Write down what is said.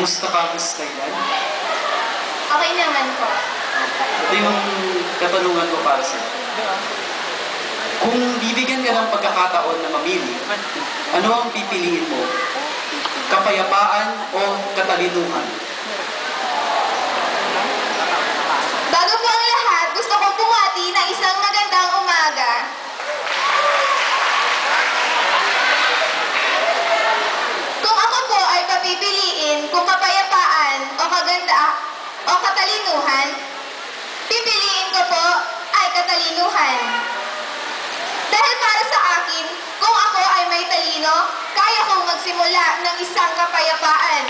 Kamusta ka, Miss Kailan? Okay naman po. Ito yung katanungan ko para sa'yo. Kung bibigyan ka ng pagkakataon na mamili, ano ang pipiliin mo? Kapayapaan o katalinuhan? Bago po ang lahat, gusto kong bumati ng isang magandang umaga. Kung ako po ay papipiliin kung kapayapaan o katalinuhan, pipiliin ko po ay katalinuhan. Dahil para sa akin, kung ako ay may talino, kaya kong magsimula ng isang kapayapaan.